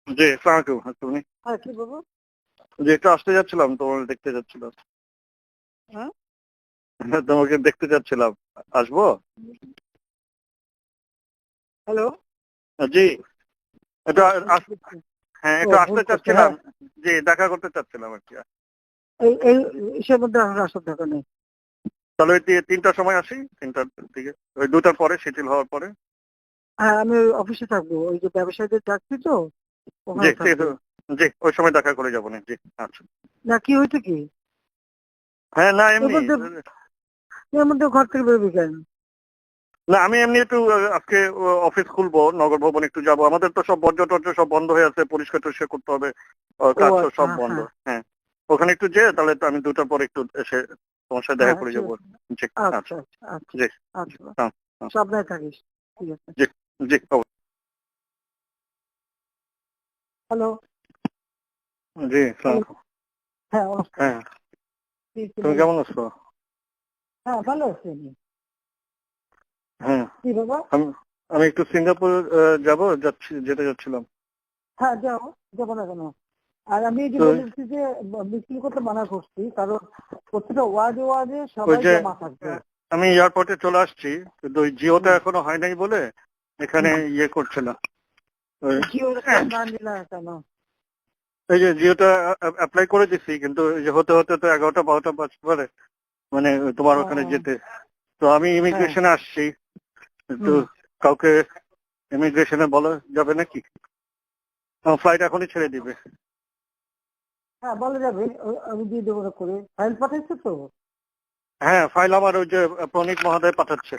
জি, আসসালামু আলাইকুম। তুমি? হ্যাঁ, কি বলবো? জি, একটু আসতে যাচ্ছিলাম, তোমাকে দেখতে যাচ্ছিলাম। হ্যাঁ? তোমাকে দেখতে যাচ্ছিলাম। আসবো? হ্যালো? জি, একটু ভুল করছি। হ্যাঁ, ও একটু ভুল আসতে করছি, চাচ্ছিলাম। হ্যাঁ। জি, দেখা করতে চাচ্ছিলাম আর কি। এই ইসের মধ্যে আসার দরকার নেই। তাহলে ওই 3টার সময় আসি, 3টার দিকে, ওই 2টার পরে, শিথিল হওয়ার পরে। হ্যাঁ, আমি ওই অফিসে থাকবো। ওই যে ব্যবসায়ীদের ডাকছি তো, জি, ওখানে ঠিক থাকবো। আছে। জি, ওই সময় দেখা করে যাবো না। জি, আচ্ছা। না, কি হয়েছে কি? হ্যাঁ, না এর এমনি। মধ্যে এর মধ্যে ঘর থেকে বেরোবি কেন? না, আমি এমনি একটু আজকে অফিস খুলবো, নগর ভবন একটু যাবো। আমাদের তো সব বর্জ্য টর্জ্য সব বন্ধ হয়ে আছে, পরিষ্কার টরিষ্কার করতে হবে। ও কাজ তো আচ্ছা, সব বন্ধ। হ্যাঁ, হ্যাঁ, ওখানে একটু যেয়ে তাহলে তো আমি 2টার পরে একটু এসে তোমার সাথে দেখা হ্যাঁ, করে ঠিক যাবো। আছে। জি, আচ্ছা, আচ্ছা। আচ্ছা, আচ্ছা, জি, জি, আচ্ছা। হ্যাঁ, হ্যাঁ, সাবধানে থাকিস। ঠিক আছে। জি, জি, হ্যালো? জি, হ্যালো? আসসালামু হ্যাঁ, নমস্কার। হ্যাঁ, কি তুমি বলো? কেমন আছো? হ্যাঁ, ভালো আছি আমি। হ্যাঁ, কি বাবা? আমি আমি একটু সিঙ্গাপুর যেতে যাচ্ছিলাম। হ্যাঁ, যাবো না কেন? আর আমি এই যে তো বলেছি যে মিছিল করতে মানা করছি, কারণ প্রত্যেকটা ওয়ার্ডে ওই সবাই যে জমা থাকবে। আমি এয়ারপোর্টে চলে আসছি, কিন্তু ওই জিওটা হুম, এখনো হয় নাই বলে এখানে হুম। ইয়ে করছে না। ওই জিওর কার্ড না নিলে কেন? এই যে জিওটা অ্যাপ্লাই করে দিচ্ছি, কিন্তু এই যে হতে হতে তো 11টা 12টা বাজতে পারে, মানে তোমার ওখানে ও, যেতে। তো আমি হ্যাঁ, ইমিগ্রেশনে আসছি, একটু হুম। কাউকে ইমিগ্রেশনে বলা যাবে নাকি? আমার ফ্লাইট এখনই ছেড়ে দিবে। হ্যাঁ, বলা যাবে। আমি দিয়ে দেবো করে। ফাইল পাঠাইছো তো? হ্যাঁ, ফাইল আমার ওই যে প্রণীত মহোদয় পাঠাচ্ছে,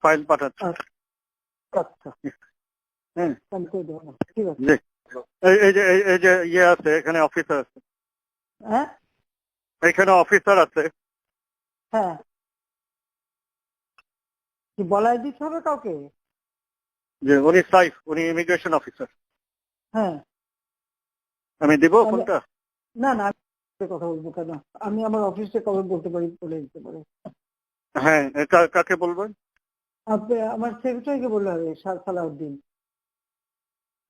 ফাইল পাঠাচ্ছে। আচ্ছা, হ্যাঁ, আমি করে দেবো না। ঠিক আছে। জি। এই যে ইয়ে আছে, এখানে অফিসার আছে, হ্যাঁ, এখানে অফিসার আছে। হ্যাঁ। কি বলাই দিতে হবে কাউকে? যে উনি সাইফ, উনি ইমিগ্রেশন অফিসার। হ্যাঁ, আমি দিব তাহলে ফোনটা? না, না, আমি কথা বলবো কেন? আমি আমার অফিসে কবে বলতে পারি, বলে দিতে পারে। হ্যাঁ, কাকে বলবেন? আপনি আমার সেক্রেটারিকে বললে হবে, সালাউদ্দিন।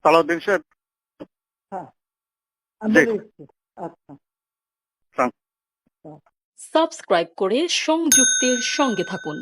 সালাউদ্দিন সাহেব। হ্যাঁ, আমি জি, বলে দিচ্ছি। আচ্ছা। সালাম। সাবস্ক্রাইব করে সংযুক্তের সঙ্গে থাকুন।